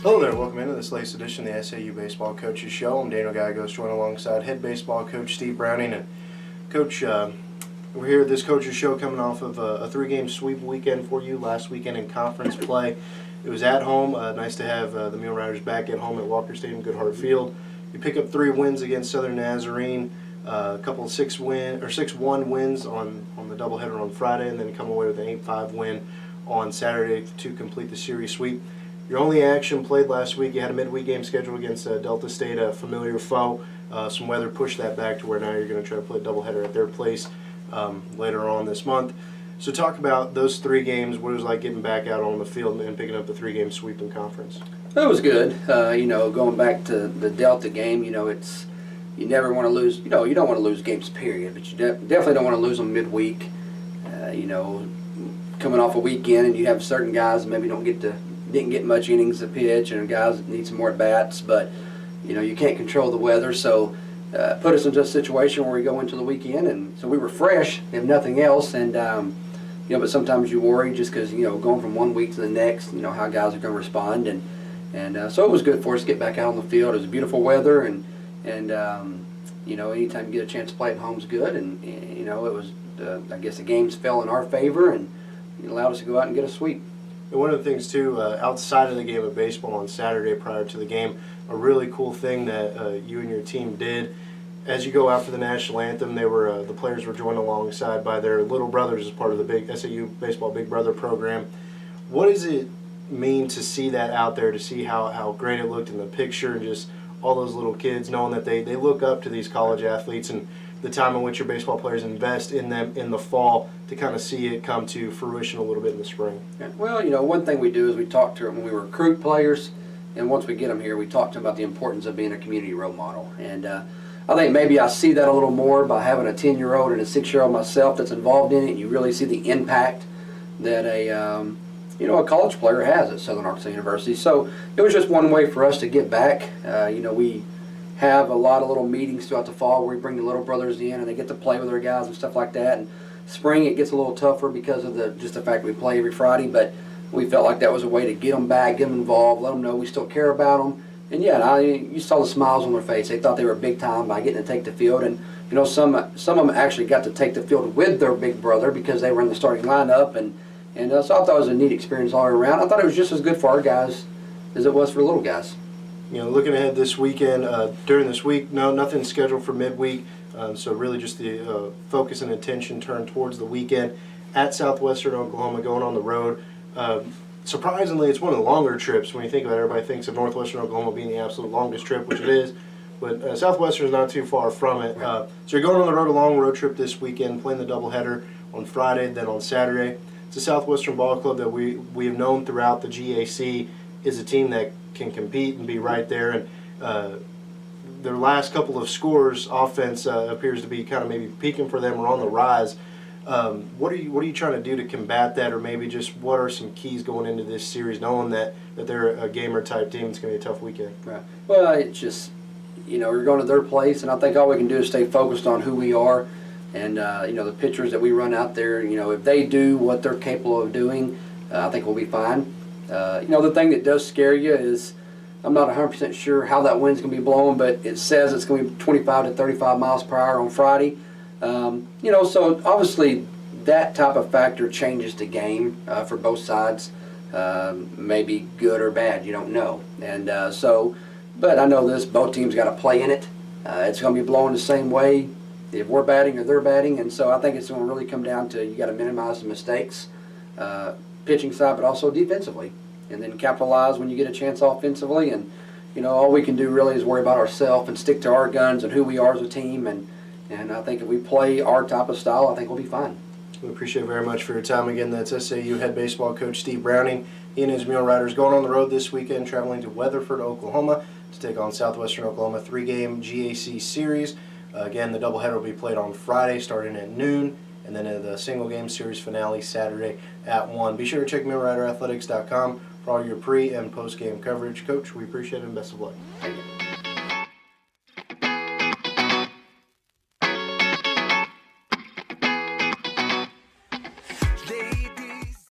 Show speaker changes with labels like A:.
A: Hello there, welcome into this latest edition of the SAU Baseball Coaches Show. I'm Daniel Gallegos, joined alongside head baseball coach Steve Browning. And Coach, we're here at this Coaches Show coming off of a three-game sweep weekend for you last weekend in conference play. It was at home. Nice to have the Mule Riders back at home at Walker Stadium, Goodhart Field. You pick up 3 wins against Southern Nazarene, a couple of 6-1 wins on the doubleheader on Friday, and then come away with an 8-5 win on Saturday to complete the series sweep. Your only action played last week, you had a midweek game scheduled against Delta State, a familiar foe. Some weather pushed that back to where now you're going to try to play a doubleheader at their place later on this month. So talk about those 3 games, what it was like getting back out on the field and picking up the 3-game sweep in conference.
B: It was good. Going back to the Delta game, it's you never want to lose. You don't want to lose games, period. But you definitely don't want to lose them midweek. Coming off a weekend, and you have certain guys maybe didn't get much innings to pitch, and guys that need some more at bats. But you can't control the weather, so put us into a situation where we go into the weekend, and so we were fresh, if nothing else, and. But sometimes you worry just because going from one week to the next, how guys are going to respond, and so it was good for us to get back out on the field. It was beautiful weather, and anytime you get a chance to play at home is good, and it was I guess the games fell in our favor, and it allowed us to go out and get a sweep.
A: And one of the things too, outside of the game of baseball on Saturday prior to the game, a really cool thing that you and your team did. As you go out for the national anthem, the players were joined alongside by their little brothers as part of the big SAU Baseball Big Brother program. What does it mean to see that out there, to see how great it looked in the picture, and just all those little kids knowing that they look up to these college athletes, and the time in which your baseball players invest in them in the fall to kind of see it come to fruition a little bit in the spring?
B: Yeah. Well, one thing we do is we talk to them when we recruit players, and once we get them here, we talk to them about the importance of being a community role model. And I think maybe I see that a little more by having a 10-year-old and a 6-year-old myself that's involved in it. You really see the impact that a college player has at Southern Arkansas University. So it was just one way for us to give back. We have a lot of little meetings throughout the fall where we bring the little brothers in and they get to play with their guys and stuff like that. And spring it gets a little tougher because of just the fact we play every Friday, but we felt like that was a way to get them back, get them involved, let them know we still care about them. And yeah, you saw the smiles on their face. They thought they were big time by getting to take the field, and some of them actually got to take the field with their big brother because they were in the starting lineup, and so I thought it was a neat experience all around. I thought it was just as good for our guys as it was for little guys.
A: Looking ahead this weekend, during this week, nothing scheduled for midweek, so really just the focus and attention turned towards the weekend at Southwestern Oklahoma, going on the road. Surprisingly, it's one of the longer trips. When you think about it, everybody thinks of Northwestern Oklahoma being the absolute longest trip, which it is, but Southwestern is not too far from it. So you're going on the road, a long road trip this weekend, playing the doubleheader on Friday, then on Saturday. It's a Southwestern ball club that we have known throughout the GAC is a team that can compete and be right there. And their last couple of scores, offense appears to be kind of maybe peaking for them or on the rise. What are you trying to do to combat that, or maybe just what are some keys going into this series, knowing that they're a gamer type team? It's going to be a tough weekend.
B: Right. Well, it's just we're going to their place, and I think all we can do is stay focused on who we are, and the pitchers that we run out there. If they do what they're capable of doing, I think we'll be fine. The thing that does scare you is I'm not 100% sure how that wind's going to be blowing, but it says it's going to be 25 to 35 miles per hour on Friday. So obviously that type of factor changes the game for both sides, maybe good or bad, you don't know. And but I know this, both teams got to play in it. It's going to be blowing the same way if we're batting or they're batting, and so I think it's going to really come down to you got to minimize the mistakes, pitching side, but also defensively, and then capitalize when you get a chance offensively. And all we can do really is worry about ourselves and stick to our guns and who we are as a team. And I think if we play our type of style, I think we'll be fine.
A: We appreciate it very much for your time. Again, that's SAU head baseball coach Steve Browning. He and his Mule Riders going on the road this weekend, traveling to Weatherford, Oklahoma to take on Southwestern Oklahoma, 3-game GAC series. Again, the doubleheader will be played on Friday starting at noon, and then the single-game series finale Saturday at 1. Be sure to check MuleRiderAthletics.com for all your pre- and post-game coverage. Coach, we appreciate it and best of luck.
B: Thank you.